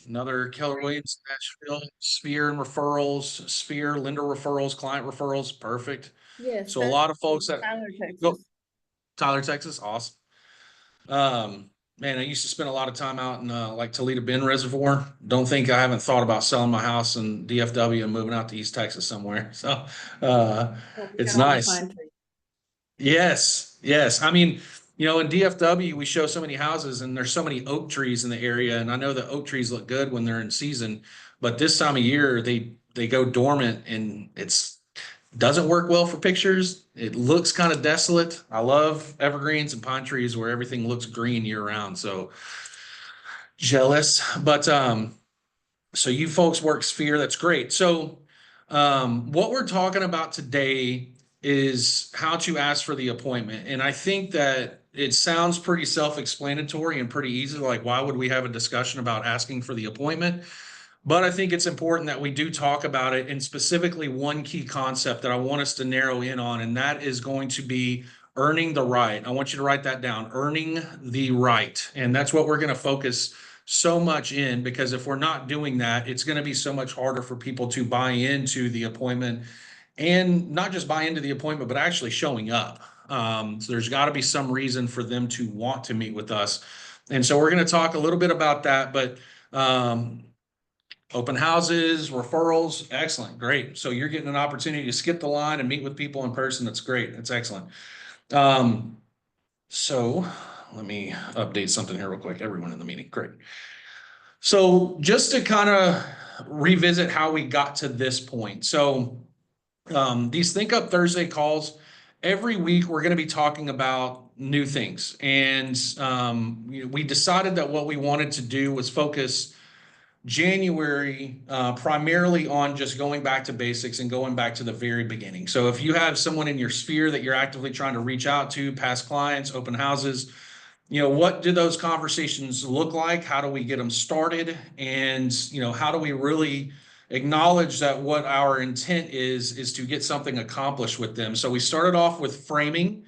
Another Keller Williams, Nashville, Sphere and referrals, Sphere, lender referrals, client referrals, perfect. Yes, So a that's lot of in folks that Tyler, go, Texas. Tyler, Texas, awesome. Man, I used to spend a lot of time out in like Toledo Bend Reservoir. Don't think I haven't thought about selling my house in DFW and moving out to East Texas somewhere. So uh, Oh, we it's got all the nice. pine trees. Yes, yes. I mean, in DFW, we show so many houses and there's so many oak trees in the area. And I know that oak trees look good when they're in season, but this time of year they go dormant and it's doesn't work well for pictures. It looks kind of desolate. I love evergreens and pine trees where everything looks green year round. So jealous. But so you folks work Sphere, that's great. So what we're talking about today is how to ask for the appointment. And I think that it sounds pretty self-explanatory and pretty easy. Like, why would we have a discussion about asking for the appointment? But I think it's important that we do talk about it, and specifically one key concept that I want us to narrow in on, and that is going to be earning the right. I want you to write that down, earning the right. And that's what we're going to focus so much in, because if we're not doing that, it's going to be so much harder for people to buy into the appointment, and not just buy into the appointment, but actually showing up. So there's got to be some reason for them to want to meet with us. And so we're going to talk a little bit about that, but open houses, referrals, excellent, great. So you're getting an opportunity to skip the line and meet with people in person. That's great. That's excellent. Um, so let me update something here real quick. Everyone in the meeting, great. So just to kind of revisit how we got to this point. So these Think Up Thursday calls, every week we're going to be talking about new things. And we decided that what we wanted to do was focus January primarily on just going back to basics and going back to the very beginning. So if you have someone in your sphere that you're actively trying to reach out to, past clients, open houses, what do those conversations look like? How do we get them started? And, how do we really acknowledge that what our intent is to get something accomplished with them? So we started off with framing.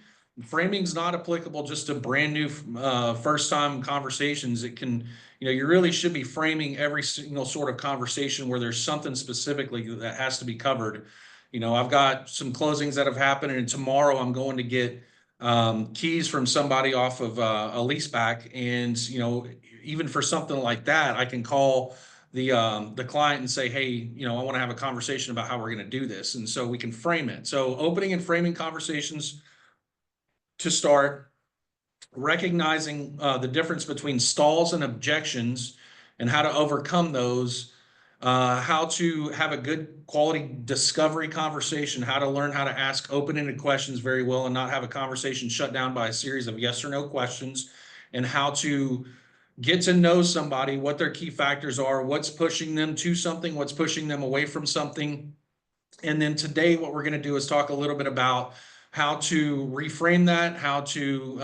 Framing's not applicable just to brand new first time conversations. It can, you really should be framing every single sort of conversation where there's something specifically that has to be covered. I've got some closings that have happened, and tomorrow I'm going to get keys from somebody off of a lease back. And, even for something like that, I can call the client and say, hey, I want to have a conversation about how we're going to do this. And so we can frame it. So opening and framing conversations to start, recognizing the difference between stalls and objections and how to overcome those, how to have a good quality discovery conversation, how to learn how to ask open-ended questions very well and not have a conversation shut down by a series of yes or no questions, and how to get to know somebody, what their key factors are, what's pushing them to something, what's pushing them away from something. And then today, what we're going to do is talk a little bit about how to reframe that, how to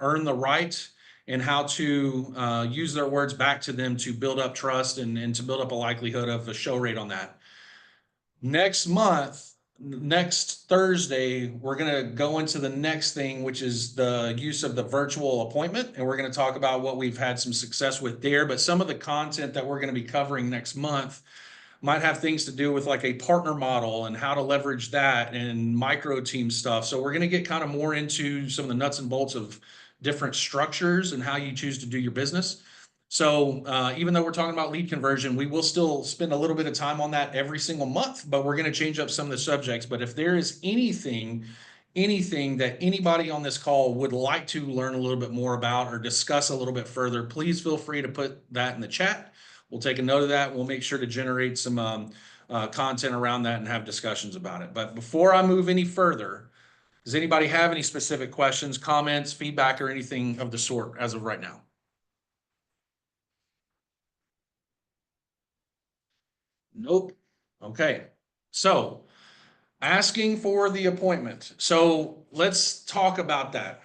earn the right, and how to use their words back to them to build up trust, and to build up a likelihood of a show rate on that. Next month, next Thursday, we're going to go into the next thing, which is the use of the virtual appointment. And we're going to talk about what we've had some success with there. But some of the content that we're going to be covering next month might have things to do with like a partner model and how to leverage that and micro team stuff. So we're going to get kind of more into some of the nuts and bolts of different structures and how you choose to do your business. So even though we're talking about lead conversion, we will still spend a little bit of time on that every single month, but we're going to change up some of the subjects. But if there is anything that anybody on this call would like to learn a little bit more about or discuss a little bit further, please feel free to put that in the chat. We'll take a note of that. We'll make sure to generate some content around that and have discussions about it. But before I move any further, does anybody have any specific questions, comments, feedback, or anything of the sort as of right now? Nope. Okay. So asking for the appointment. So let's talk about that.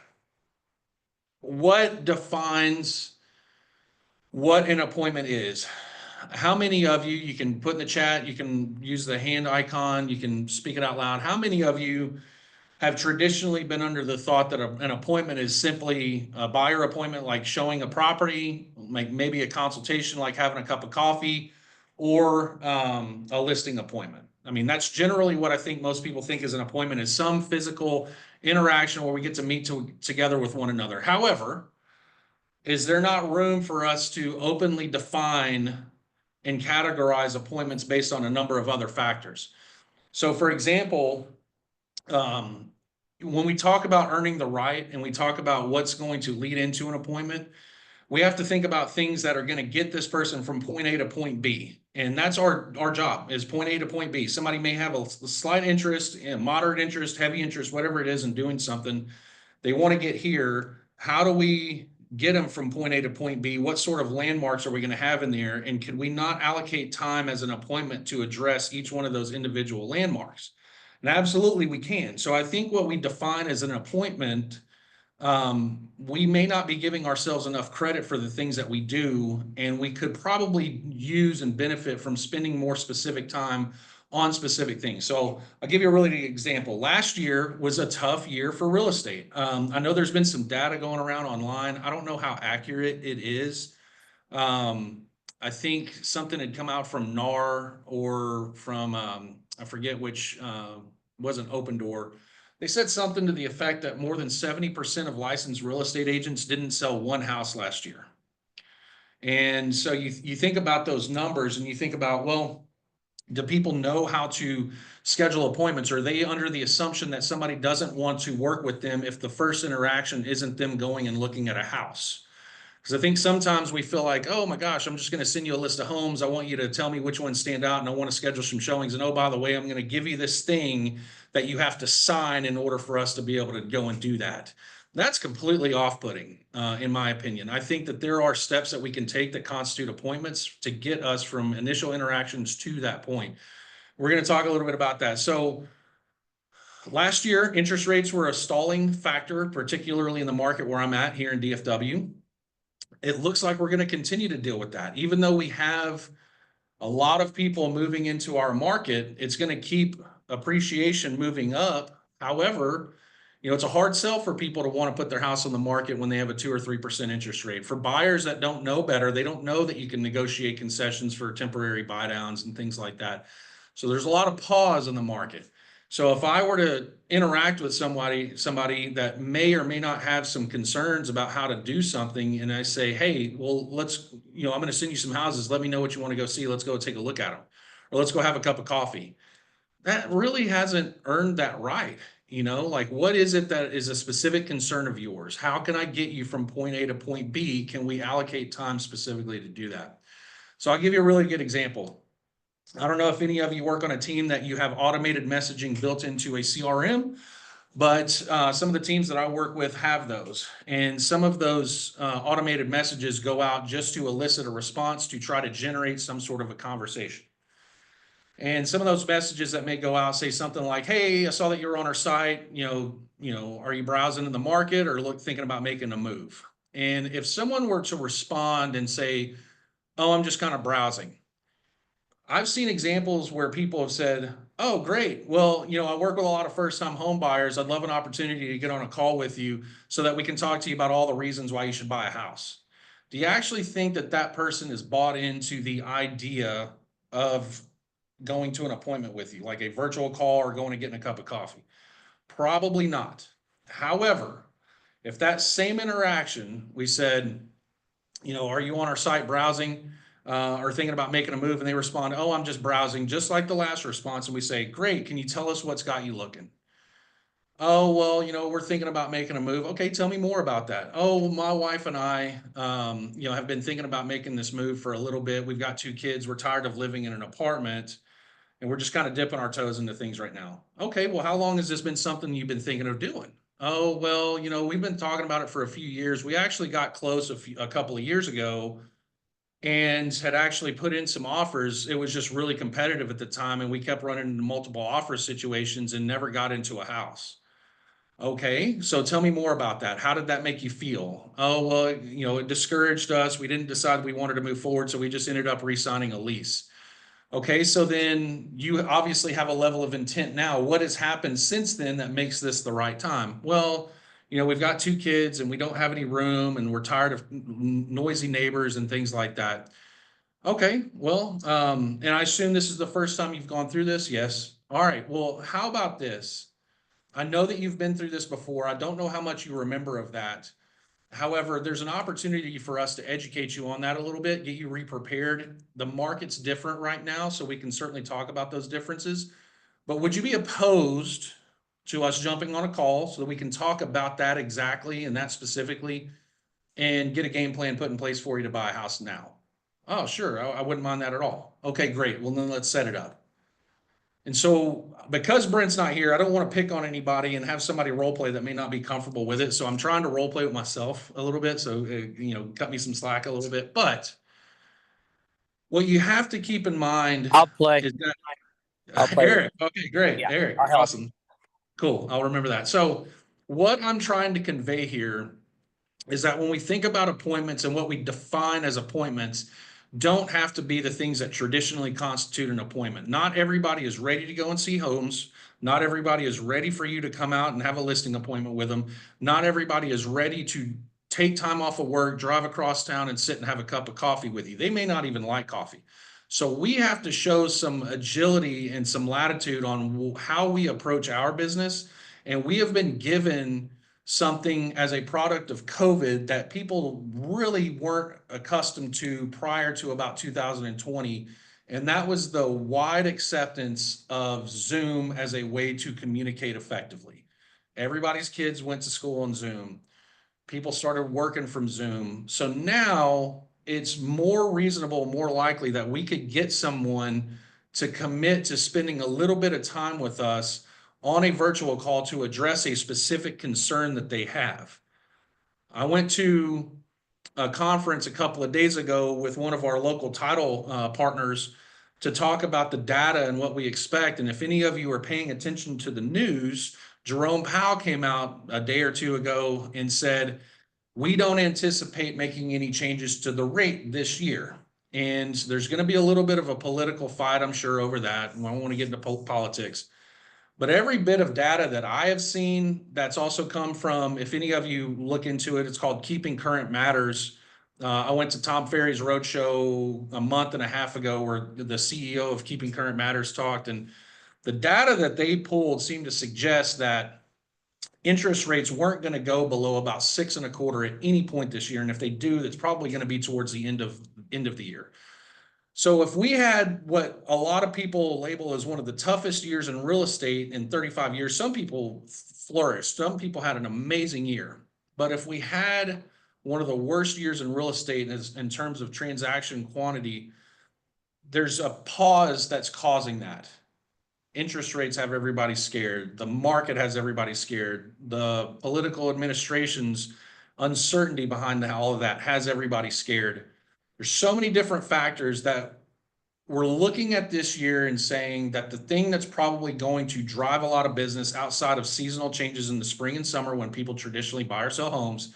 What defines what an appointment is? How many of you can put in the chat, you can use the hand icon, you can speak it out loud. How many of you have traditionally been under the thought that an appointment is simply a buyer appointment, like showing a property, like maybe a consultation, like having a cup of coffee, or a listing appointment. I mean, that's generally what I think most people think is an appointment, is some physical interaction where we get to meet together with one another. However, is there not room for us to openly define and categorize appointments based on a number of other factors? So, for example, when we talk about earning the right and we talk about what's going to lead into an appointment, we have to think about things that are going to get this person from point A to point B. And that's our job, is point A to point B. Somebody may have a slight interest, moderate interest, heavy interest, whatever it is, in doing something. They want to get here. How do we get them from point A to point B? What sort of landmarks are we going to have in there? And could we not allocate time as an appointment to address each one of those individual landmarks? And absolutely we can. So I think what we define as an appointment, we may not be giving ourselves enough credit for the things that we do, and we could probably use and benefit from spending more specific time on specific things. So I'll give you a really good example. Last year was a tough year for real estate. I know there's been some data going around online. I don't know how accurate it is. I think something had come out from NAR or from, I forget which, wasn't Opendoor. They said something to the effect that more than 70% of licensed real estate agents didn't sell one house last year. And so you think about those numbers and you think about, well, do people know how to schedule appointments? Or are they under the assumption that somebody doesn't want to work with them if the first interaction isn't them going and looking at a house? Because I think sometimes we feel like, oh my gosh, I'm just going to send you a list of homes. I want you to tell me which ones stand out, and I want to schedule some showings. And oh, by the way, I'm going to give you this thing that you have to sign in order for us to be able to go and do that. That's completely off-putting, in my opinion. I think that there are steps that we can take that constitute appointments to get us from initial interactions to that point. We're going to talk a little bit about that. So last year, interest rates were a stalling factor, particularly in the market where I'm at here in DFW. It looks like we're going to continue to deal with that. Even though we have a lot of people moving into our market, it's going to keep appreciation moving up. However, it's a hard sell for people to want to put their house on the market when they have a 2 or 3% interest rate. For buyers that don't know better, they don't know that you can negotiate concessions for temporary buy downs and things like that. So there's a lot of pause in the market. So if I were to interact with somebody that may or may not have some concerns about how to do something, and I say, hey, well, I'm going to send you some houses. Let me know what you want to go see. Let's go take a look at them, or let's go have a cup of coffee. That really hasn't earned that right. Like, what is it that is a specific concern of yours? How can I get you from point A to point B? Can we allocate time specifically to do that? So I'll give you a really good example. I don't know if any of you work on a team that you have automated messaging built into a CRM, but some of the teams that I work with have those. And some of those automated messages go out just to elicit a response, to try to generate some sort of a conversation. And some of those messages that may go out say something like, hey, I saw that you were on our site, are you browsing in the market or thinking about making a move? And if someone were to respond and say, oh, I'm just kind of browsing, I've seen examples where people have said, oh, great. Well, I work with a lot of first-time home buyers. I'd love an opportunity to get on a call with you so that we can talk to you about all the reasons why you should buy a house. Do you actually think that that person is bought into the idea of going to an appointment with you, like a virtual call or going and getting a cup of coffee? Probably not. However, if that same interaction, we said, are you on our site browsing? Or thinking about making a move, and they respond, oh, I'm just browsing, just like the last response. And we say, great, can you tell us what's got you looking? Oh, well, we're thinking about making a move. Okay, tell me more about that. Oh, my wife and I, have been thinking about making this move for a little bit. We've got 2 kids. We're tired of living in an apartment, and we're just kind of dipping our toes into things right now. Okay, well, how long has this been something you've been thinking of doing? Oh, well, we've been talking about it for a few years. We actually got close a couple of years ago and had actually put in some offers. It was just really competitive at the time, and we kept running into multiple offer situations and never got into a house. Okay, so tell me more about that. How did that make you feel? Oh, well, it discouraged us. We didn't decide we wanted to move forward, so we just ended up re-signing a lease. Okay, so then you obviously have a level of intent now. What has happened since then that makes this the right time? Well, we've got 2 kids and we don't have any room and we're tired of noisy neighbors and things like that. Okay, well, and I assume this is the first time you've gone through this? Yes. All right, well, how about this? I know that you've been through this before. I don't know how much you remember of that. However, there's an opportunity for us to educate you on that a little bit, get you re-prepared. The market's different right now, so we can certainly talk about those differences. But would you be opposed to us jumping on a call so that we can talk about that exactly and that specifically and get a game plan put in place for you to buy a house now? Oh, sure. I wouldn't mind that at all. Okay, great. Well, then let's set it up. And so, because Brent's not here, I don't want to pick on anybody and have somebody role play that may not be comfortable with it. So I'm trying to role play with myself a little bit. So, cut me some slack a little bit. But what you have to keep in mind I'll play. is that I'll play. Eric. Okay, great. Yeah, Eric, I'll help. awesome. Cool. I'll remember that. So, what I'm trying to convey here is that when we think about appointments and what we define as appointments, don't have to be the things that traditionally constitute an appointment. Not everybody is ready to go and see homes. Not everybody is ready for you to come out and have a listing appointment with them. Not everybody is ready to take time off of work, drive across town and sit and have a cup of coffee with you. They may not even like coffee. So we have to show some agility and some latitude on how we approach our business. And we have been given something as a product of COVID that people really weren't accustomed to prior to about 2020. And that was the wide acceptance of Zoom as a way to communicate effectively. Everybody's kids went to school on Zoom. People started working from Zoom. So now it's more reasonable, more likely that we could get someone to commit to spending a little bit of time with us on a virtual call to address a specific concern that they have. I went to a conference a couple of days ago with one of our local title partners to talk about the data and what we expect. And if any of you are paying attention to the news, Jerome Powell came out a day or two ago and said, we don't anticipate making any changes to the rate this year. And there's going to be a little bit of a political fight, I'm sure, over that. And I don't want to get into politics. But every bit of data that I have seen that's also come from, if any of you look into it, it's called Keeping Current Matters. I went to Tom Ferry's roadshow a month and a half ago where the CEO of Keeping Current Matters talked, and the data that they pulled seemed to suggest that interest rates weren't going to go below about 6.25 at any point this year. And if they do, that's probably going to be towards the end of the year. So if we had what a lot of people label as one of the toughest years in real estate in 35 years, some people flourished. Some people had an amazing year. But if we had one of the worst years in real estate in terms of transaction quantity, there's a pause that's causing that. Interest rates have everybody scared. The market has everybody scared. The political administration's uncertainty behind all of that has everybody scared. There's so many different factors that we're looking at this year and saying that the thing that's probably going to drive a lot of business outside of seasonal changes in the spring and summer when people traditionally buy or sell homes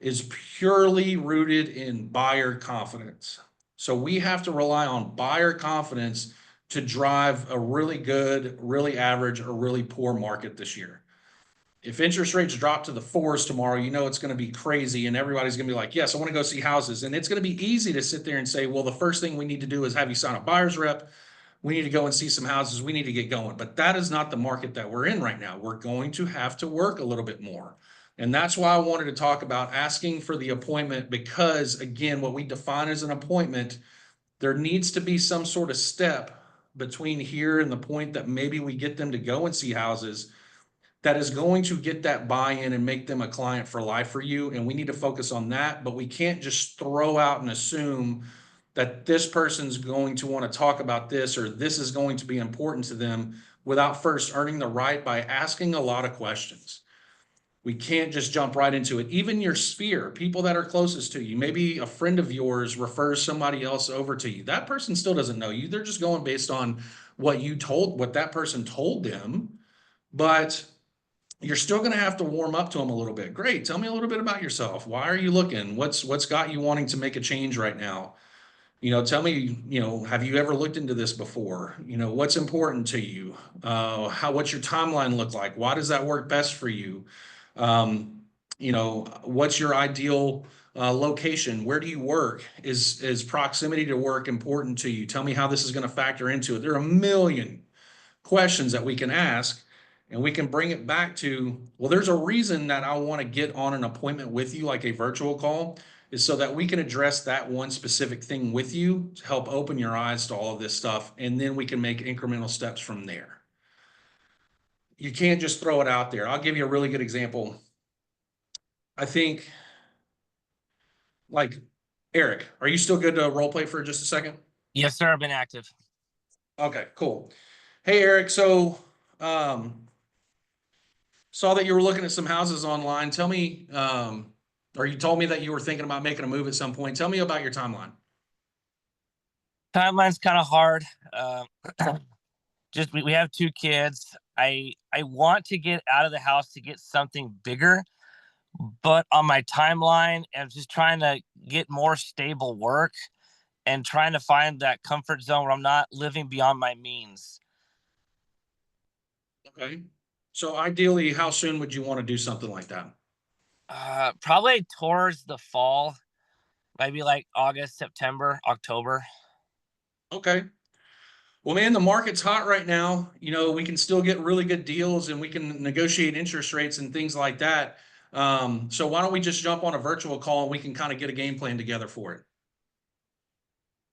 is purely rooted in buyer confidence. So we have to rely on buyer confidence to drive a really good, really average, or really poor market this year. If interest rates drop to the 4s tomorrow, it's going to be crazy and everybody's going to be like, yes, I want to go see houses. And it's going to be easy to sit there and say, well, the first thing we need to do is have you sign a buyer's rep. We need to go and see some houses. We need to get going. But that is not the market that we're in right now. We're going to have to work a little bit more. And that's why I wanted to talk about asking for the appointment, because again, what we define as an appointment, there needs to be some sort of step between here and the point that maybe we get them to go and see houses that is going to get that buy-in and make them a client for life for you. And we need to focus on that, but we can't just throw out and assume that this person's going to want to talk about this or this is going to be important to them without first earning the right by asking a lot of questions. We can't just jump right into it. Even your sphere, people that are closest to you, maybe a friend of yours refers somebody else over to you. That person still doesn't know you. They're just going based on what that person told them. But you're still going to have to warm up to them a little bit. Great. Tell me a little bit about yourself. Why are you looking? What's got you wanting to make a change right now? Tell me, have you ever looked into this before? What's important to you? What's your timeline look like? Why does that work best for you? What's your ideal location? Where do you work? Is proximity to work important to you? Tell me how this is going to factor into it. There are a million questions that we can ask, and we can bring it back to, well, there's a reason that I want to get on an appointment with you, like a virtual call, is so that we can address that one specific thing with you to help open your eyes to all of this stuff. And then we can make incremental steps from there. You can't just throw it out there. I'll give you a really good example. I think, like, Eric, are you still good to role play for just a second? Yes, sir. I've been active. Okay, cool. Hey, Eric. So, saw that you were looking at some houses online. Tell me, or you told me that you were thinking about making a move at some point. Tell me about your timeline. Timeline's kind of hard. Just we have two kids. I want to get out of the house to get something bigger, but on my timeline, I'm just trying to get more stable work and trying to find that comfort zone where I'm not living beyond my means. Okay. So ideally, how soon would you want to do something like that? Probably towards the fall, maybe like August, September, October. Okay. Well, man, the market's hot right now. We can still get really good deals and we can negotiate interest rates and things like that. So why don't we just jump on a virtual call and we can kind of get a game plan together for it?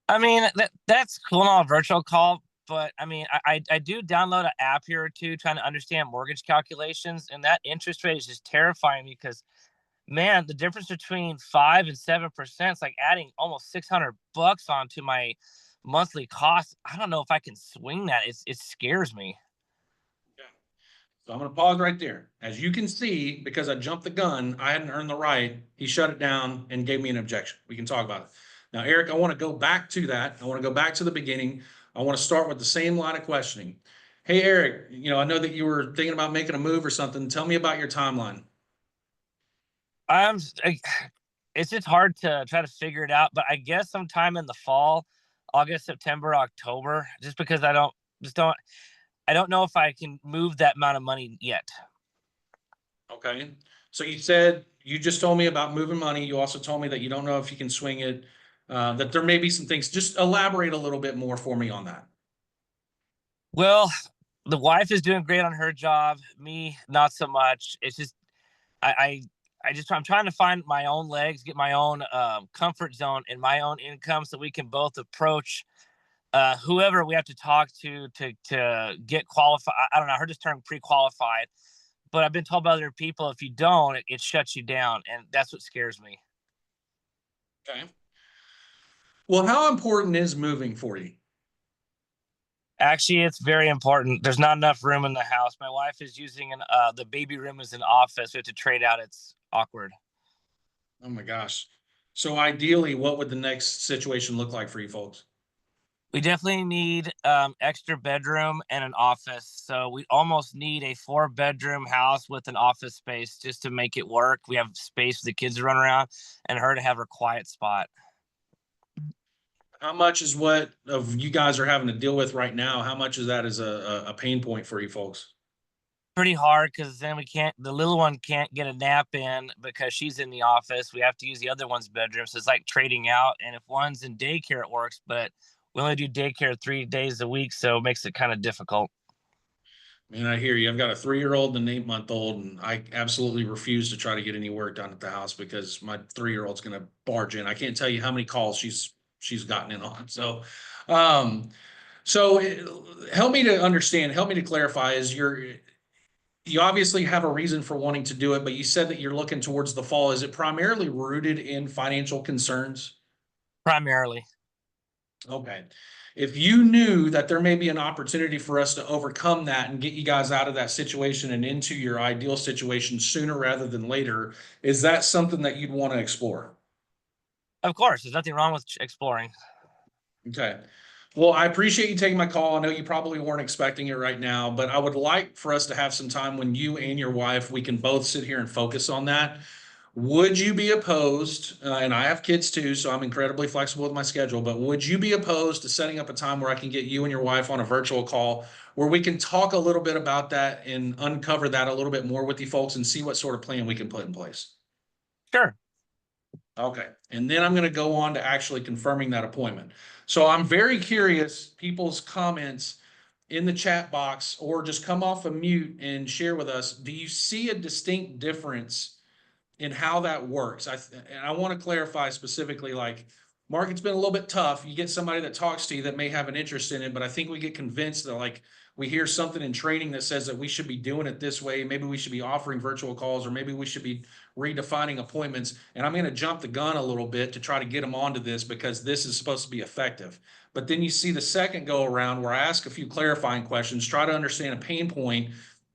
I mean, that's cool on a virtual call, but I mean, I do download an app here or two trying to understand mortgage calculations, and that interest rate is just terrifying me because, man, the difference between 5 and 7% is like adding almost $600 onto my monthly cost. I don't know if I can swing that. It scares me. Yeah. So I'm going to pause right there. As you can see, because I jumped the gun, I hadn't earned the right. He shut it down and gave me an objection. We can talk about it. Now, Eric, I want to go back to that. I want to go back to the beginning. I want to start with the same line of questioning. Hey, Eric, I know that you were thinking about making a move or something. Tell me about your timeline. I'm. It's just hard to try to figure it out, but I guess sometime in the fall, August, September, October, just because I don't know if I can move that amount of money yet. Okay. So you just told me about moving money. You also told me that you don't know if you can swing it, that there may be some things. Just elaborate a little bit more for me on that. Well, the wife is doing great on her job. Me, not so much. It's just I I'm trying to find my own legs, get my own comfort zone and my own income, so we can both approach whoever we have to talk to get qualified. I don't know. I heard this term pre-qualified, but I've been told by other people if you don't, it shuts you down, and that's what scares me. Okay. Well, how important is moving for you? Actually, it's very important. There's not enough room in the house. My wife is using the baby room as an office. We have to trade out. It's awkward. Oh my gosh. So ideally, what would the next situation look like for you folks? We definitely need extra bedroom and an office. So we almost need a 4 bedroom house with an office space just to make it work. We have space for the kids to run around and her to have her quiet spot. How much is what of you guys are having to deal with right now? How much of that is a pain point for you folks? Pretty hard because then the little one can't get a nap in because she's in the office. We have to use the other one's bedroom. So it's like trading out. And if one's in daycare, it works, but we only do daycare 3 days a week. So it makes it kind of difficult. Man, I hear you. I've got a 3-year-old and an 8-month-old, and I absolutely refuse to try to get any work done at the house because my 3-year-old's going to barge in. I can't tell you how many calls she's gotten in on. Um, so help me to understand, help me to clarify. You obviously have a reason for wanting to do it, but you said that you're looking towards the fall. Is it primarily rooted in financial concerns? Primarily. Okay. If you knew that there may be an opportunity for us to overcome that and get you guys out of that situation and into your ideal situation sooner rather than later, is that something that you'd want to explore? Of course, there's nothing wrong with exploring. Okay. Well, I appreciate you taking my call. I know you probably weren't expecting it right now, but I would like for us to have some time when you and your wife, we can both sit here and focus on that. Would you be opposed, and I have kids too, so I'm incredibly flexible with my schedule, but would you be opposed to setting up a time where I can get you and your wife on a virtual call where we can talk a little bit about that and uncover that a little bit more with you folks and see what sort of plan we can put in place? Sure. Okay, and then I'm going to go on to actually confirming that appointment. So I'm very curious, people's comments in the chat box, or just come off a mute and share with us. Do you see a distinct difference in how that works? And I want to clarify specifically, like, market's been a little bit tough. You get somebody that talks to you that may have an interest in it, but I think we get convinced that, like, we hear something in training that says that we should be doing it this way. Maybe we should be offering virtual calls, or maybe we should be redefining appointments. And I'm going to jump the gun a little bit to try to get them onto this because this is supposed to be effective. But then you see the second go around where I ask a few clarifying questions, try to understand a pain point,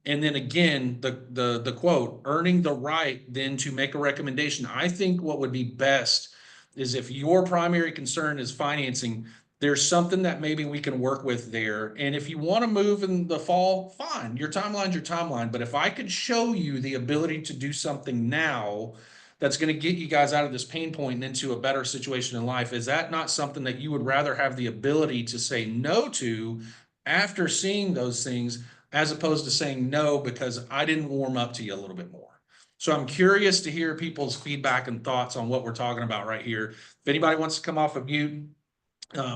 and then again, the quote, earning the right then to make a recommendation. I think what would be best is, if your primary concern is financing, there's something that maybe we can work with there. And if you want to move in the fall, fine. Your timeline's your timeline. But if I could show you the ability to do something now that's going to get you guys out of this pain point and into a better situation in life, is that not something that you would rather have the ability to say no to after seeing those things, as opposed to saying no because I didn't warm up to you a little bit more? So I'm curious to hear people's feedback and thoughts on what we're talking about right here. If anybody wants to come off of mute,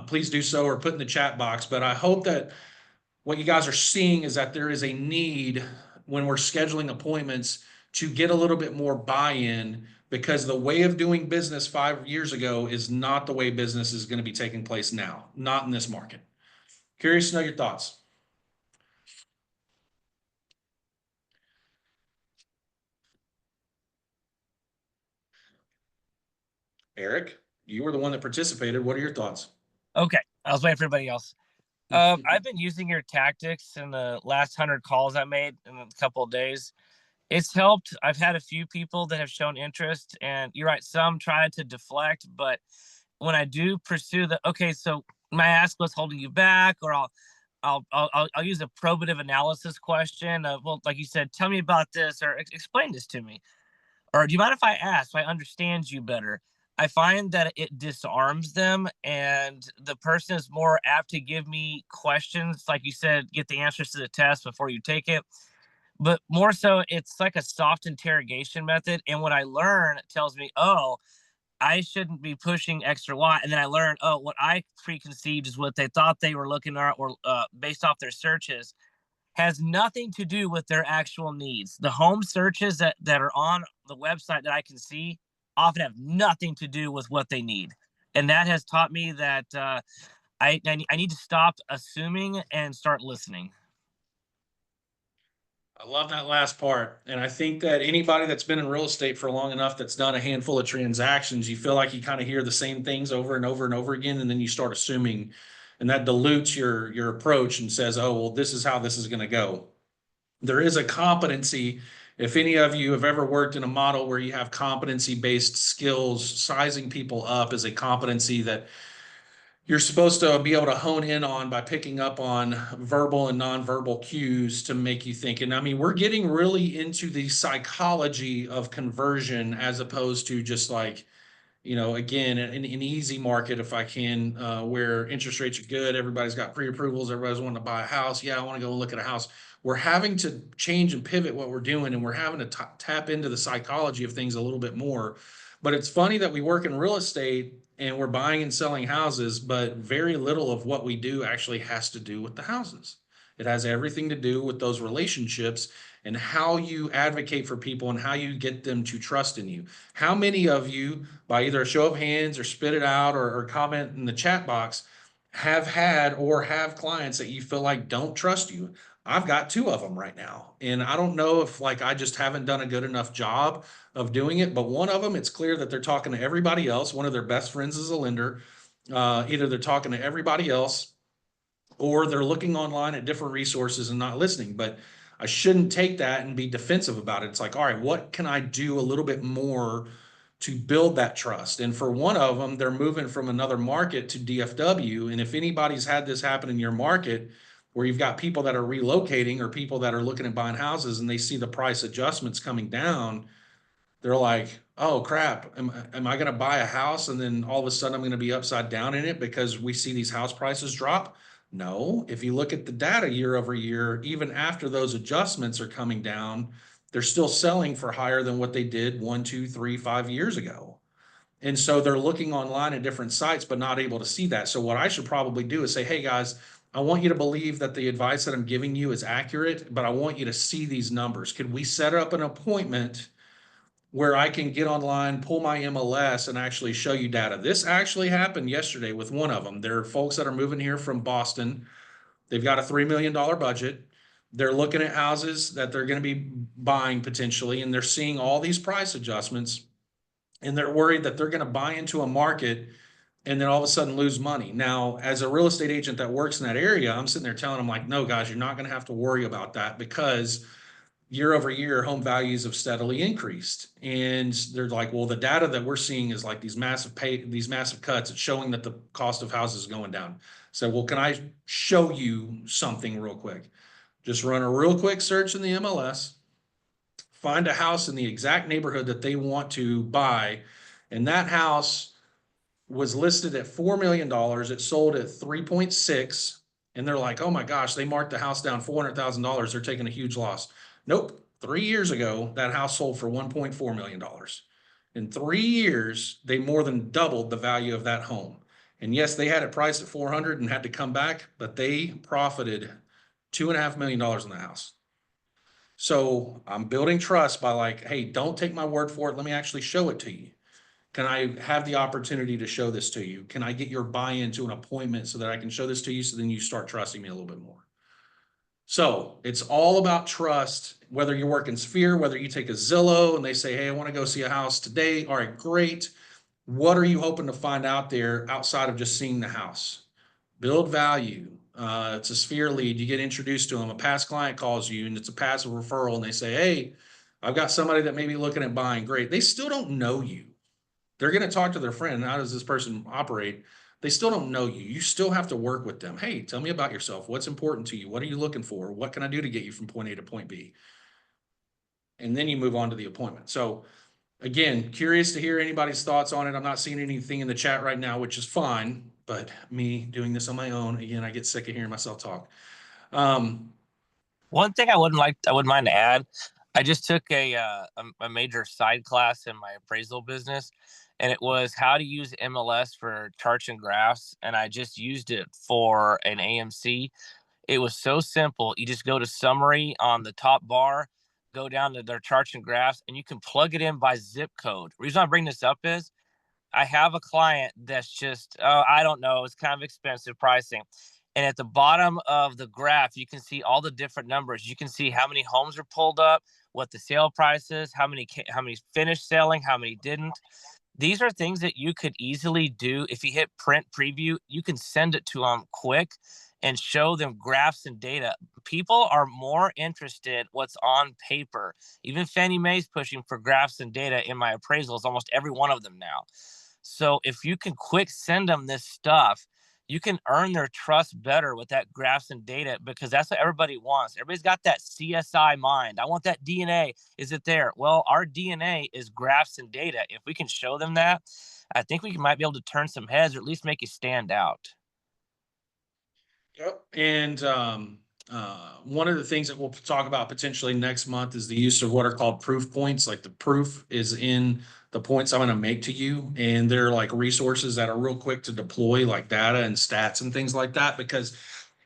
please do so, or put in the chat box. But I hope that what you guys are seeing is that there is a need when we're scheduling appointments to get a little bit more buy-in, because the way of doing business 5 years ago is not the way business is going to be taking place now, not in this market. Curious to know your thoughts. Eric, you were the one that participated. What are your thoughts? Okay. I was waiting for everybody else. I've been using your tactics in the last 100 calls I made in a couple of days. It's helped. I've had a few people that have shown interest, and you're right, some try to deflect, but when I do pursue the, okay, so may I ask what's holding you back? Or I'll use a probative analysis question of, well, like you said, tell me about this, or explain this to me. Or do you mind if I ask so I understand you better? I find that it disarms them, and the person is more apt to give me questions. Like you said, get the answers to the test before you take it. But more so, it's like a soft interrogation method. And what I learn tells me, oh, I shouldn't be pushing extra lot. And then I learn, oh, what I preconceived is what they thought they were looking at, or based off their searches, has nothing to do with their actual needs. The home searches that are on the website that I can see often have nothing to do with what they need. And that has taught me that I need to stop assuming and start listening. I love that last part. And I think that anybody that's been in real estate for long enough, that's done a handful of transactions, you feel like you kind of hear the same things over and over and over again. And then you start assuming, and that dilutes your approach and says, oh, well, this is how this is going to go. There is a competency. If any of you have ever worked in a model where you have competency-based skills, sizing people up is a competency that you're supposed to be able to hone in on by picking up on verbal and nonverbal cues to make you think. And I mean, we're getting really into the psychology of conversion, as opposed to just like, again, an easy market, if I can, where interest rates are good, everybody's got pre-approvals, everybody's wanting to buy a house. Yeah, I want to go look at a house. We're having to change and pivot what we're doing, and we're having to tap into the psychology of things a little bit more. But it's funny that we work in real estate and we're buying and selling houses, but very little of what we do actually has to do with the houses. It has everything to do with those relationships and how you advocate for people and how you get them to trust in you. How many of you, by either a show of hands or spit it out, or comment in the chat box, have had or have clients that you feel like don't trust you? I've got 2 of them right now. And I don't know if, like, I just haven't done a good enough job of doing it, but one of them, it's clear that they're talking to everybody else. One of their best friends is a lender. Either they're talking to everybody else, or they're looking online at different resources and not listening. But I shouldn't take that and be defensive about it. It's like, all right, what can I do a little bit more to build that trust? And for one of them, they're moving from another market to DFW. And if anybody's had this happen in your market, where you've got people that are relocating or people that are looking at buying houses and they see the price adjustments coming down, they're like, oh crap, am I going to buy a house and then all of a sudden I'm going to be upside down in it because we see these house prices drop? No, if you look at the data year over year, even after those adjustments are coming down, they're still selling for higher than what they did 1, 2, 3, 5 years ago. And so they're looking online at different sites, but not able to see that. So what I should probably do is say, hey guys, I want you to believe that the advice that I'm giving you is accurate, but I want you to see these numbers. Could we set up an appointment where I can get online, pull my MLS and actually show you data? This actually happened yesterday with one of them. There are folks that are moving here from Boston. They've got a $3 million budget. They're looking at houses that they're going to be buying potentially, and they're seeing all these price adjustments, and they're worried that they're going to buy into a market and then all of a sudden lose money. Now, as a real estate agent that works in that area, I'm sitting there telling them like, no, guys, you're not going to have to worry about that because year over year, home values have steadily increased. And they're like, well, the data that we're seeing is like these massive cuts. It's showing that the cost of houses is going down. So, well, can I show you something real quick? Just run a real quick search in the MLS, find a house in the exact neighborhood that they want to buy, and that house was listed at $4 million. It sold at 3.6. And they're like, oh my gosh, they marked the house down $400,000. They're taking a huge loss. Nope. 3 years ago, that house sold for $1.4 million. In 3 years, they more than doubled the value of that home. And yes, they had it priced at 400 and had to come back, but they profited $2.5 million in the house. So I'm building trust by like, hey, don't take my word for it. Let me actually show it to you. Can I have the opportunity to show this to you? Can I get your buy-in to an appointment so that I can show this to you so then you start trusting me a little bit more? So it's all about trust, whether you work in Sphere, whether you take a Zillow and they say, hey, I want to go see a house today. All right, great. What are you hoping to find out there outside of just seeing the house? Build value. It's a Sphere lead. You get introduced to them. A past client calls you and it's a passive referral and they say, hey, I've got somebody that may be looking at buying. Great. They still don't know you. They're going to talk to their friend. How does this person operate? They still don't know you. You still have to work with them. Hey, tell me about yourself. What's important to you? What are you looking for? What can I do to get you from point A to point B? And then you move on to the appointment. So again, curious to hear anybody's thoughts on it. I'm not seeing anything in the chat right now, which is fine, but me doing this on my own, again, I get sick of hearing myself talk. One thing I wouldn't mind to add, I just took a major side class in my appraisal business, and it was how to use MLS for charts and graphs, and I just used it for an AMC. It was so simple. You just go to summary on the top bar, go down to their charts and graphs, and you can plug it in by zip code. The reason I bring this up is I have a client that's just, I don't know, it's kind of expensive pricing. And at the bottom of the graph, you can see all the different numbers. You can see how many homes are pulled up, what the sale price is, how many finished selling, how many didn't. These are things that you could easily do. If you hit print preview, you can send it to them quick and show them graphs and data. People are more interested what's on paper. Even Fannie Mae's pushing for graphs and data in my appraisals, almost every one of them now. So if you can quick send them this stuff, you can earn their trust better with that graphs and data, because that's what everybody wants. Everybody's got that CSI mind. I want that DNA. Is it there? Well, our DNA is graphs and data. If we can show them that, I think we might be able to turn some heads or at least make you stand out. Yep. And one of the things that we'll talk about potentially next month is the use of what are called proof points. Like the proof is in the points I'm going to make to you. And they're like resources that are real quick to deploy, like data and stats and things like that. Because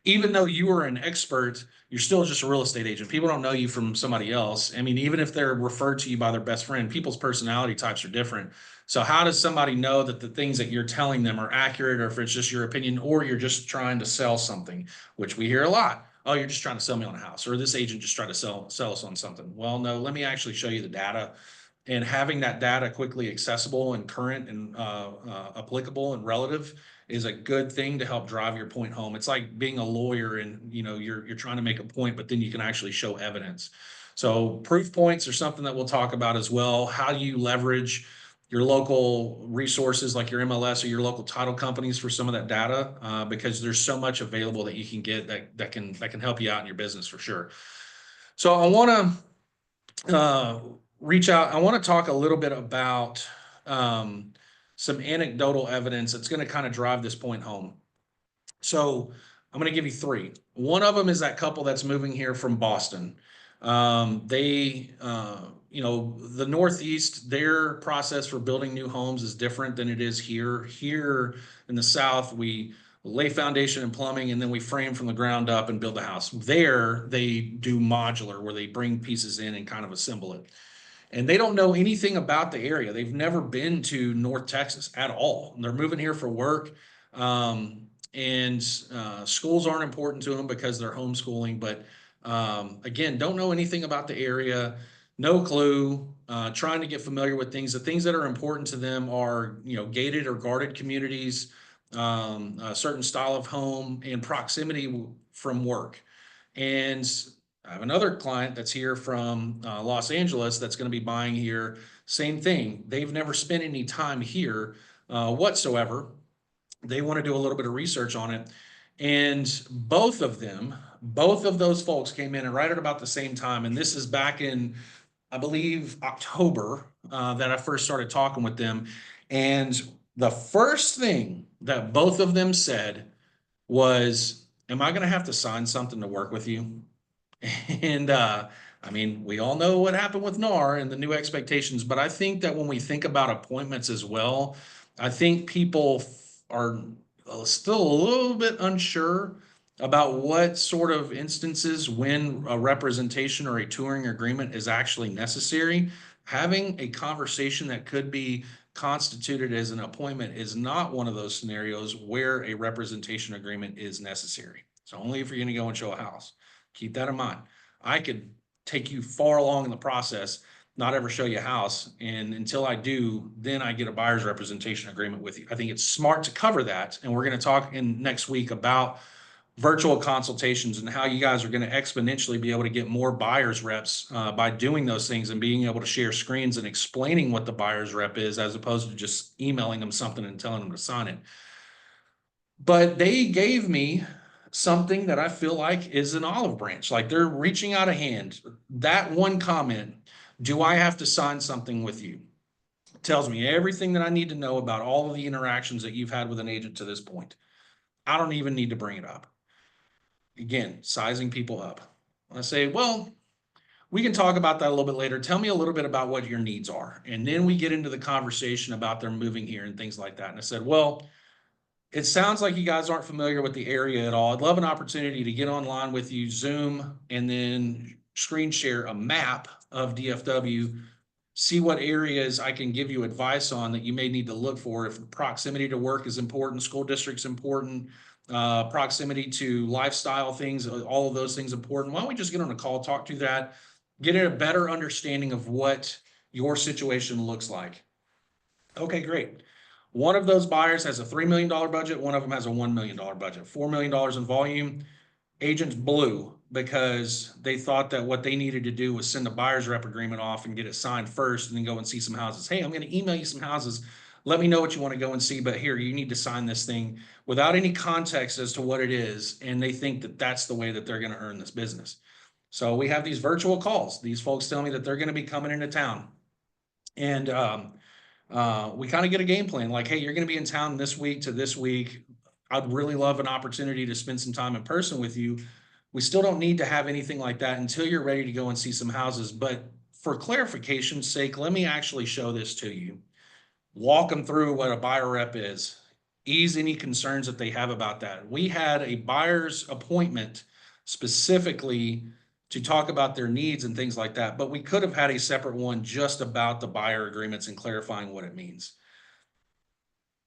even though you are an expert, you're still just a real estate agent. People don't know you from somebody else. I mean, even if they're referred to you by their best friend, people's personality types are different. So how does somebody know that the things that you're telling them are accurate, or if it's just your opinion, or you're just trying to sell something, which we hear a lot. Oh, you're just trying to sell me on a house, or this agent just tried to sell us on something. Well, no, let me actually show you the data. And having that data quickly accessible and current and applicable and relative is a good thing to help drive your point home. It's like being a lawyer and you're trying to make a point, but then you can actually show evidence. So proof points are something that we'll talk about as well. How do you leverage your local resources like your MLS or your local title companies for some of that data, because there's so much available that you can get that can help you out in your business for sure. So I want to reach out. I want to talk a little bit about some anecdotal evidence that's going to kind of drive this point home. So I'm going to give you three. One of them is that couple that's moving here from Boston. The Northeast, their process for building new homes is different than it is here. Here in the South, we lay foundation and plumbing, and then we frame from the ground up and build the house. There, they do modular, where they bring pieces in and kind of assemble it. And they don't know anything about the area. They've never been to North Texas at all. They're moving here for work. And schools aren't important to them because they're homeschooling. But again, don't know anything about the area, no clue, trying to get familiar with things. The things that are important to them are, gated or guarded communities, a certain style of home, and proximity from work. And I have another client that's here from Los Angeles that's going to be buying here. Same thing. They've never spent any time here whatsoever. They want to do a little bit of research on it. And both of those folks came in and right at about the same time. And this is back in, I believe, October that I first started talking with them. And the first thing that both of them said was, am I going to have to sign something to work with you? And we all know what happened with NAR and the new expectations, but I think that when we think about appointments as well, I think people are still a little bit unsure about what sort of instances when a representation or a touring agreement is actually necessary. Having a conversation that could be constituted as an appointment is not one of those scenarios where a representation agreement is necessary. It's only if you're going to go and show a house. Keep that in mind. I could take you far along in the process, not ever show you a house, and until I do, then I get a buyer's representation agreement with you. I think it's smart to cover that, and we're going to talk in next week about virtual consultations and how you guys are going to exponentially be able to get more buyers reps by doing those things and being able to share screens and explaining what the buyer's rep is, as opposed to just emailing them something and telling them to sign it. But they gave me something that I feel like is an olive branch, like they're reaching out a hand. That one comment, do I have to sign something with you? Tells me everything that I need to know about all of the interactions that you've had with an agent to this point. I don't even need to bring it up. Again, sizing people up. I say, well, we can talk about that a little bit later. Tell me a little bit about what your needs are. And then we get into the conversation about their moving here and things like that. And I said, well, it sounds like you guys aren't familiar with the area at all. I'd love an opportunity to get online with you, Zoom, and then screen share a map of DFW, see what areas I can give you advice on that you may need to look for. If proximity to work is important, school district's important, proximity to lifestyle things, all of those things important. Why don't we just get on a call, talk through that, get a better understanding of what your situation looks like. Okay, great. One of those buyers has a $3 million budget. One of them has a $1 million budget, $4 million in volume. Agents blew because they thought that what they needed to do was send a buyer's rep agreement off and get it signed first and then go and see some houses. Hey, I'm going to email you some houses. Let me know what you want to go and see, but here, you need to sign this thing without any context as to what it is. And they think that that's the way that they're going to earn this business. So we have these virtual calls. These folks tell me that they're going to be coming into town. And we kind of get a game plan like, hey, you're going to be in town this week to this week. I'd really love an opportunity to spend some time in person with you. We still don't need to have anything like that until you're ready to go and see some houses. But for clarification's sake, let me actually show this to you. Walk them through what a buyer rep is. Ease any concerns that they have about that. We had a buyer's appointment specifically to talk about their needs and things like that, but we could have had a separate one just about the buyer agreements and clarifying what it means.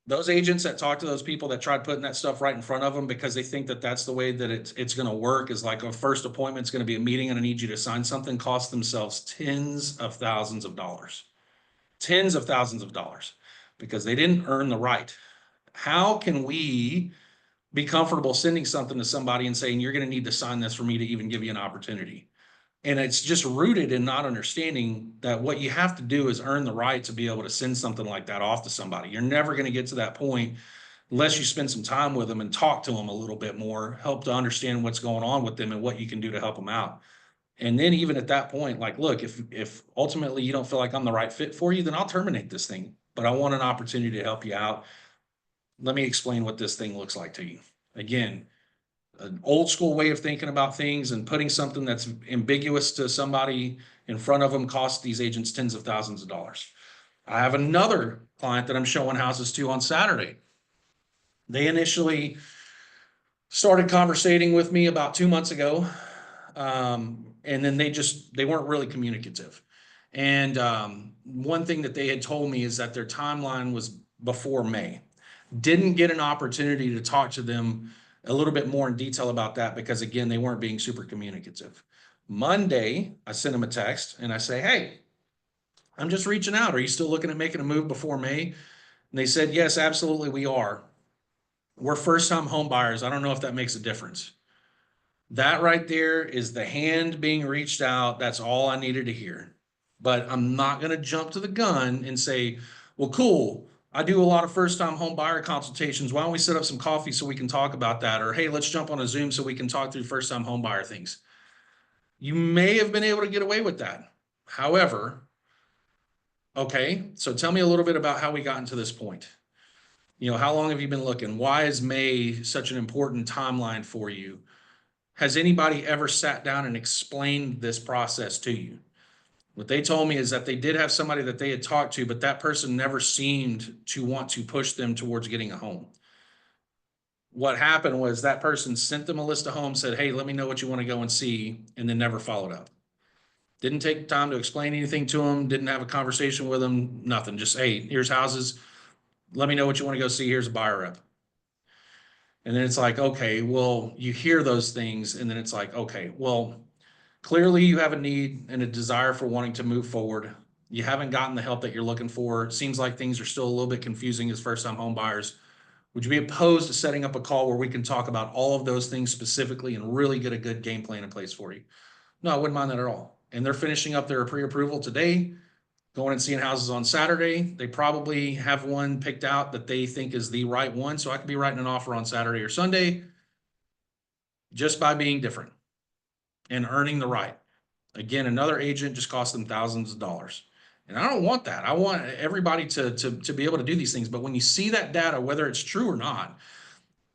Those agents that talk to those people that tried putting that stuff right in front of them because they think that that's the way that it's going to work, is like a first appointment is going to be a meeting and I need you to sign something, cost themselves tens of thousands of dollars because they didn't earn the right. How can we be comfortable sending something to somebody and saying, you're going to need to sign this for me to even give you an opportunity? And it's just rooted in not understanding that what you have to do is earn the right to be able to send something like that off to somebody. You're never going to get to that point unless you spend some time with them and talk to them a little bit more, help to understand what's going on with them and what you can do to help them out. And then even at that point, like, look, if ultimately you don't feel like I'm the right fit for you, then I'll terminate this thing. But I want an opportunity to help you out. Let me explain what this thing looks like to you. Again, an old school way of thinking about things, and putting something that's ambiguous to somebody in front of them costs these agents tens of thousands of dollars. I have another client that I'm showing houses to on Saturday. They initially started conversating with me about 2 months ago. And then they weren't really communicative. And one thing that they had told me is that their timeline was before May. Didn't get an opportunity to talk to them a little bit more in detail about that because, again, they weren't being super communicative. Monday, I sent them a text and I say, hey, I'm just reaching out. Are you still looking at making a move before May? And they said, yes, absolutely, we are. We're first-time home buyers. I don't know if that makes a difference. That right there is the hand being reached out. That's all I needed to hear. But I'm not going to jump to the gun and say, well, cool. I do a lot of first-time home buyer consultations. Why don't we set up some coffee so we can talk about that? Or, hey, let's jump on a Zoom so we can talk through first-time home buyer things. You may have been able to get away with that. However, okay, so tell me a little bit about how we got into this point. How long have you been looking? Why is May such an important timeline for you? Has anybody ever sat down and explained this process to you? What they told me is that they did have somebody that they had talked to, but that person never seemed to want to push them towards getting a home. What happened was that person sent them a list of homes, said, hey, let me know what you want to go and see, and then never followed up. Didn't take time to explain anything to them, didn't have a conversation with them, nothing. Just, hey, here's houses. Let me know what you want to go see. Here's a buyer rep. And then it's like, okay, well, you hear those things, and then it's like, okay, well, clearly you have a need and a desire for wanting to move forward. You haven't gotten the help that you're looking for. It seems like things are still a little bit confusing as first-time home buyers. Would you be opposed to setting up a call where we can talk about all of those things specifically and really get a good game plan in place for you? No, I wouldn't mind that at all. And they're finishing up their pre-approval today, going and seeing houses on Saturday. They probably have one picked out that they think is the right one. So I could be writing an offer on Saturday or Sunday just by being different and earning the right. Again, another agent just cost them thousands of dollars. And I don't want that. I want everybody to be able to do these things. But when you see that data, whether it's true or not,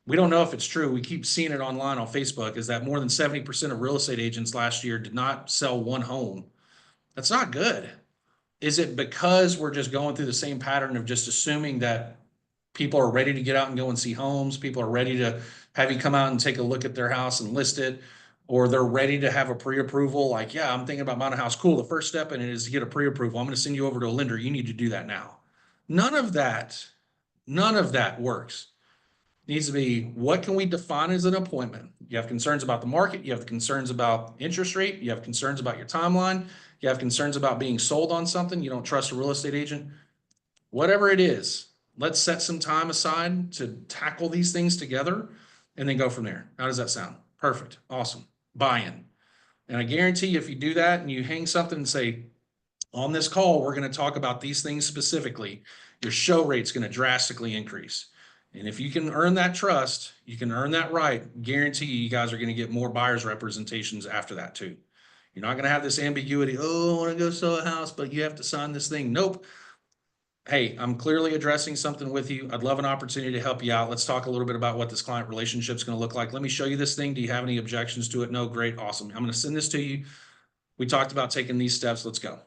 we don't know if it's true. We keep seeing it online on Facebook, is that more than 70% of real estate agents last year did not sell one home. That's not good. Is it because we're just going through the same pattern of just assuming that people are ready to get out and go and see homes? People are ready to have you come out and take a look at their house and list it, or they're ready to have a pre-approval. Like, yeah, I'm thinking about buying a house. Cool. The first step in it is to get a pre-approval. I'm going to send you over to a lender. You need to do that now. None of that works. It needs to be, what can we define as an appointment? You have concerns about the market. You have concerns about interest rate. You have concerns about your timeline. You have concerns about being sold on something. You don't trust a real estate agent. Whatever it is, let's set some time aside to tackle these things together and then go from there. How does that sound? Perfect. Awesome. Buy-in. And I guarantee you, if you do that and you hang something and say, on this call, we're going to talk about these things specifically, your show rate's going to drastically increase. And if you can earn that trust, you can earn that right, guarantee you guys are going to get more buyers representations after that too. You're not going to have this ambiguity, oh, I want to go sell a house, but you have to sign this thing. Nope. Hey, I'm clearly addressing something with you. I'd love an opportunity to help you out. Let's talk a little bit about what this client relationship is going to look like. Let me show you this thing. Do you have any objections to it? No, great, awesome. I'm going to send this to you. We talked about taking these steps. Let's go.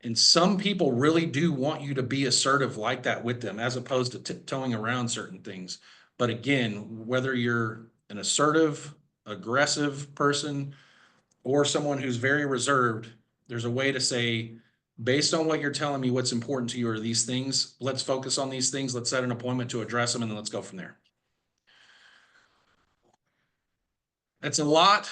And some people really do want you to be assertive like that with them, as opposed to tiptoeing around certain things. But again, whether you're an assertive, aggressive person or someone who's very reserved, there's a way to say, based on what you're telling me, what's important to you are these things. Let's focus on these things. Let's set an appointment to address them, and then let's go from there. That's a lot,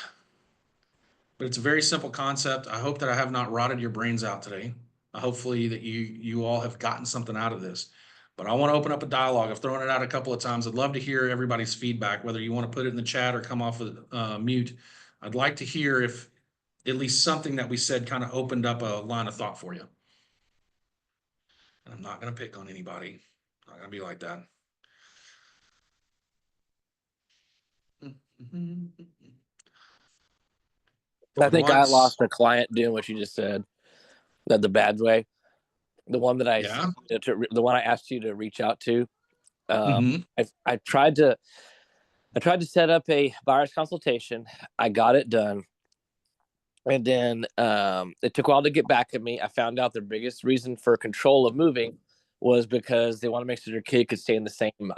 but it's a very simple concept. I hope that I have not rotted your brains out today. Hopefully that you all have gotten something out of this. But I want to open up a dialogue. I've thrown it out a couple of times. I'd love to hear everybody's feedback, whether you want to put it in the chat or come off of mute. I'd like to hear if at least something that we said kind of opened up a line of thought for you. And I'm not going to pick on anybody. I'm not going to be like that. I Going think I once. lost a client doing what you just said, that the bad way. The one that Yeah. the one I asked you to reach out to. Hmm. I tried to set up a buyer's consultation. I got it done. And then it took a while to get back at me. I found out their biggest reason for control of moving was because they want to make sure their kid could stay in the same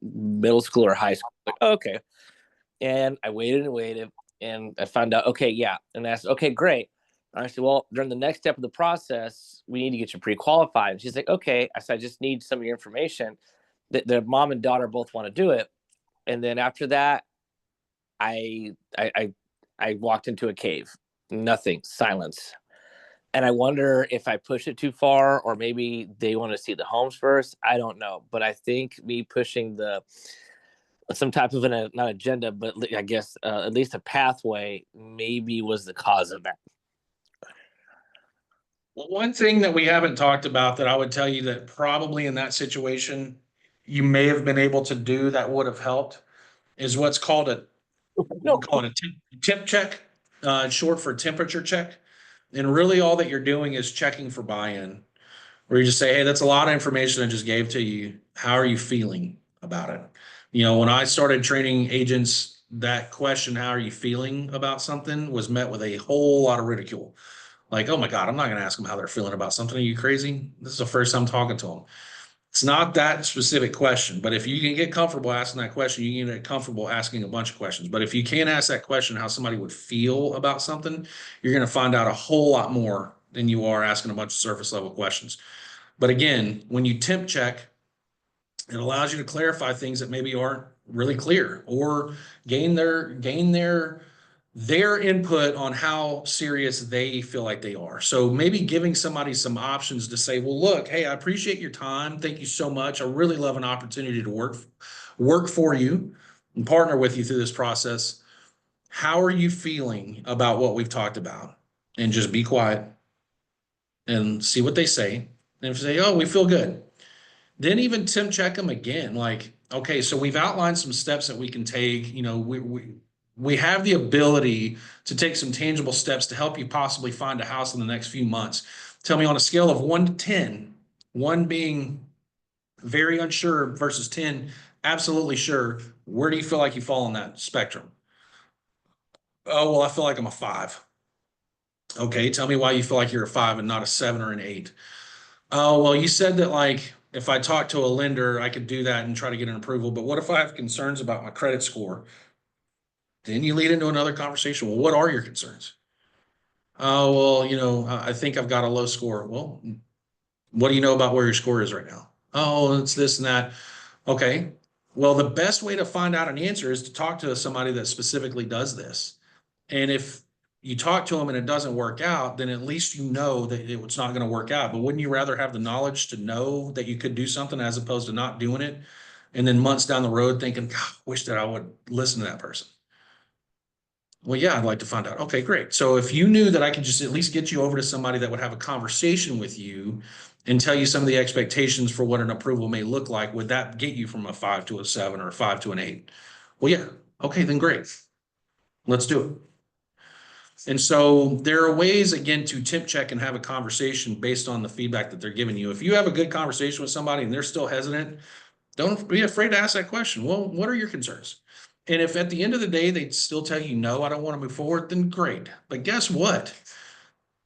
middle school or high school. Like, okay. And I waited and waited, and I found out, okay, yeah. And I asked, okay, great. And I said, well, during the next step of the process, we need to get you pre-qualified. And she's like, okay. I said, I just need some of your information. Their mom and daughter both want to do it. And then after that, I I I, I walked into a cave. Nothing, silence. And I wonder if I push it too far, or maybe they want to see the homes first. I don't know, but I think me pushing the some type of an not agenda, but I guess at least a pathway maybe was the cause of that. Well, one thing that we haven't talked about that I would tell you that probably in that situation you may have been able to do that would have helped is what's called a we No, call it a temp check, short for temperature check. And really all that you're doing is checking for buy-in, where you just say, hey, that's a lot of information I just gave to you. How are you feeling about it? You know, when I started training agents, that question, how are you feeling about something, was met with a whole lot of ridicule. Like, oh my God, I'm not going to ask them how they're feeling about something. Are you crazy? This is the first time talking to them. It's not that specific question, but if you can get comfortable asking that question, you can get comfortable asking a bunch of questions. But if you can't ask that question, how somebody would feel about something, you're going to find out a whole lot more than you are asking a bunch of surface level questions. But again, when you temp check, it allows you to clarify things that maybe aren't really clear, or gain their input on how serious they feel like they are. So maybe giving somebody some options to say, well, look, hey, I appreciate your time. Thank you so much. I really love an opportunity to work for you and partner with you through this process. How are you feeling about what we've talked about? And just be quiet and see what they say. And if they say, oh, we feel good, then even temp check them again. Like, okay, so we've outlined some steps that we can take. You know, we have the ability to take some tangible steps to help you possibly find a house in the next few months. Tell me on a scale of 1 to 10, one being very unsure versus 10 absolutely sure, where do you feel like you fall on that spectrum? Oh, well, I feel like I'm a 5. Okay, tell me why you feel like you're a 5 and not a 7 or an 8. Oh, well, you said that like if I talk to a lender, I could do that and try to get an approval. But what if I have concerns about my credit score? Then you lead into another conversation. Well, what are your concerns? Oh, well, I think I've got a low score. Well, what do you know about where your score is right now? Oh, it's this and that. Okay. Well, the best way to find out an answer is to talk to somebody that specifically does this. And if you talk to them and it doesn't work out, then at least you know that it's not going to work out. But wouldn't you rather have the knowledge to know that you could do something as opposed to not doing it? And then months down the road thinking, God, I wish that I would listen to that person. Well, yeah, I'd like to find out. Okay, great. So if you knew that I could just at least get you over to somebody that would have a conversation with you and tell you some of the expectations for what an approval may look like, would that get you from a 5 to a 7 or a 5 to an 8? Well, yeah. Okay, then great. Let's do it. And so there are ways, again, to temp check and have a conversation based on the feedback that they're giving you. If you have a good conversation with somebody and they're still hesitant, don't be afraid to ask that question. Well, what are your concerns? And if at the end of the day they still tell you, no, I don't want to move forward, then great. But guess what?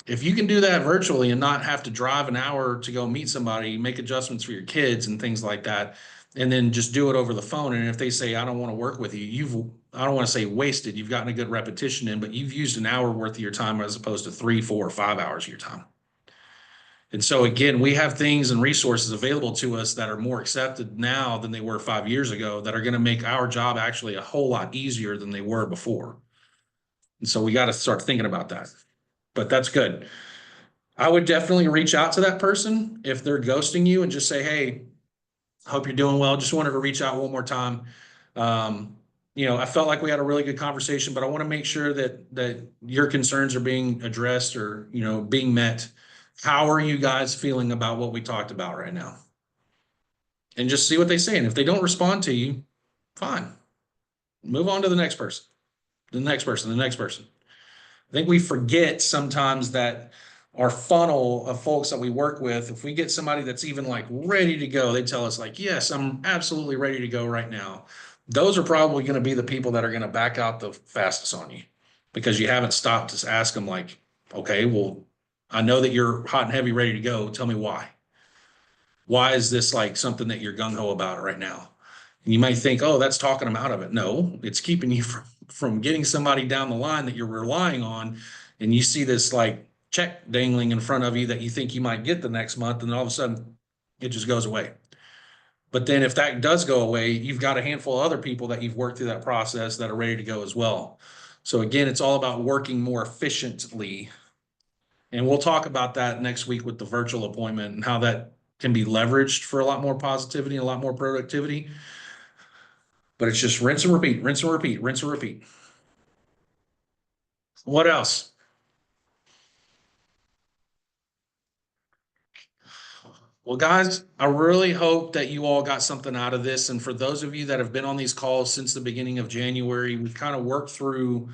If you can do that virtually and not have to drive an hour to go meet somebody, make adjustments for your kids and things like that, and then just do it over the phone. And if they say, I don't want to work with you, I don't want to say wasted, you've gotten a good repetition in, but you've used an hour worth of your time as opposed to 3, 4, or 5 hours of your time. And so again, we have things and resources available to us that are more accepted now than they were 5 years ago that are going to make our job actually a whole lot easier than they were before. And so we got to start thinking about that. But that's good. I would definitely reach out to that person if they're ghosting you and just say, hey, hope you're doing well. Just wanted to reach out one more time. I felt like we had a really good conversation, but I want to make sure that your concerns are being addressed or, being met. How are you guys feeling about what we talked about right now? And just see what they say. And if they don't respond to you, fine. Move on to the next person, the next person, the next person. think we forget sometimes that our funnel of folks that we work with, if we get somebody that's even like ready to go, they tell us like, yes, I'm absolutely ready to go right now. Those are probably going to be the people that are going to back out the fastest on you because you haven't stopped to ask them like, okay, well, I know that you're hot and heavy, ready to go. Tell me why. Why is this like something that you're gung ho about right now? And you might think, oh, that's talking them out of it. No, it's keeping you from getting somebody down the line that you're relying on. And you see this like check dangling in front of you that you think you might get the next month, and all of a sudden it just goes away. But then if that does go away, you've got a handful of other people that you've worked through that process that are ready to go as well. So again, it's all about working more efficiently. And we'll talk about that next week with the virtual appointment and how that can be leveraged for a lot more positivity and a lot more productivity. But it's just rinse and repeat, rinse and repeat, rinse and repeat. What else? Well, guys, I really hope that you all got something out of this. And for those of you that have been on these calls since the beginning of January, we've kind of worked through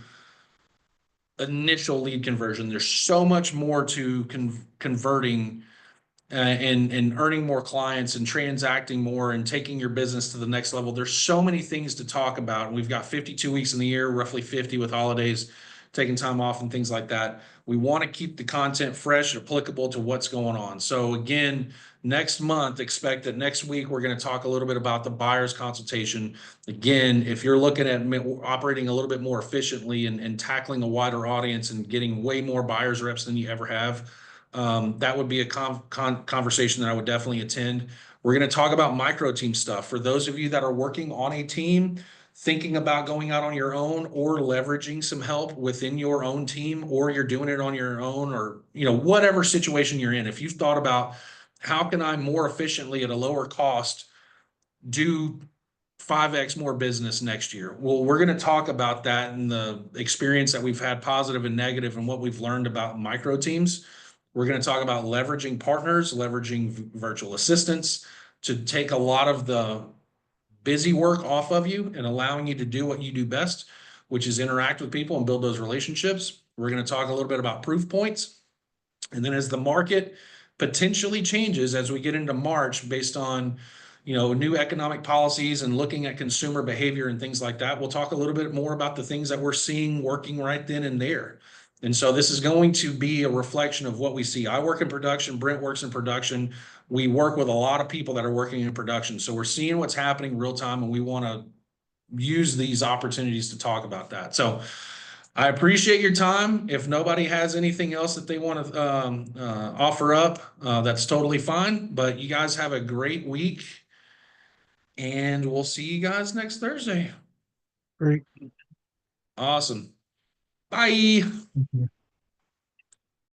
initial lead conversion. There's so much more to converting and earning more clients and transacting more and taking your business to the next level. There's so many things to talk about. And we've got 52 weeks in the year, roughly 50 with holidays, taking time off and things like that. We want to keep the content fresh and applicable to what's going on. So again, next month, expect that next week we're going to talk a little bit about the buyer's consultation. Again, if you're looking at operating a little bit more efficiently and tackling a wider audience and getting way more buyers reps than you ever have, that would be a conversation that I would definitely attend. We're going to talk about micro team stuff. For those of you that are working on a team, thinking about going out on your own or leveraging some help within your own team, or you're doing it on your own, or whatever situation you're in, if you've thought about how can I more efficiently at a lower cost do 5x more business next year. Well, we're going to talk about that and the experience that we've had, positive and negative, and what we've learned about micro teams. We're going to talk about leveraging partners, leveraging virtual assistants to take a lot of the busy work off of you and allowing you to do what you do best, which is interact with people and build those relationships. We're going to talk a little bit about proof points. And then as the market potentially changes as we get into March based on new economic policies and looking at consumer behavior and things like that, we'll talk a little bit more about the things that we're seeing working right then and there. And so this is going to be a reflection of what we see. I work in production. Brent works in production. We work with a lot of people that are working in production. So we're seeing what's happening real time, and we want to use these opportunities to talk about that. So I appreciate your time. If nobody has anything else that they want to offer up, that's totally fine. But you guys have a great week, and we'll see you guys next Thursday. Great. Awesome. Bye.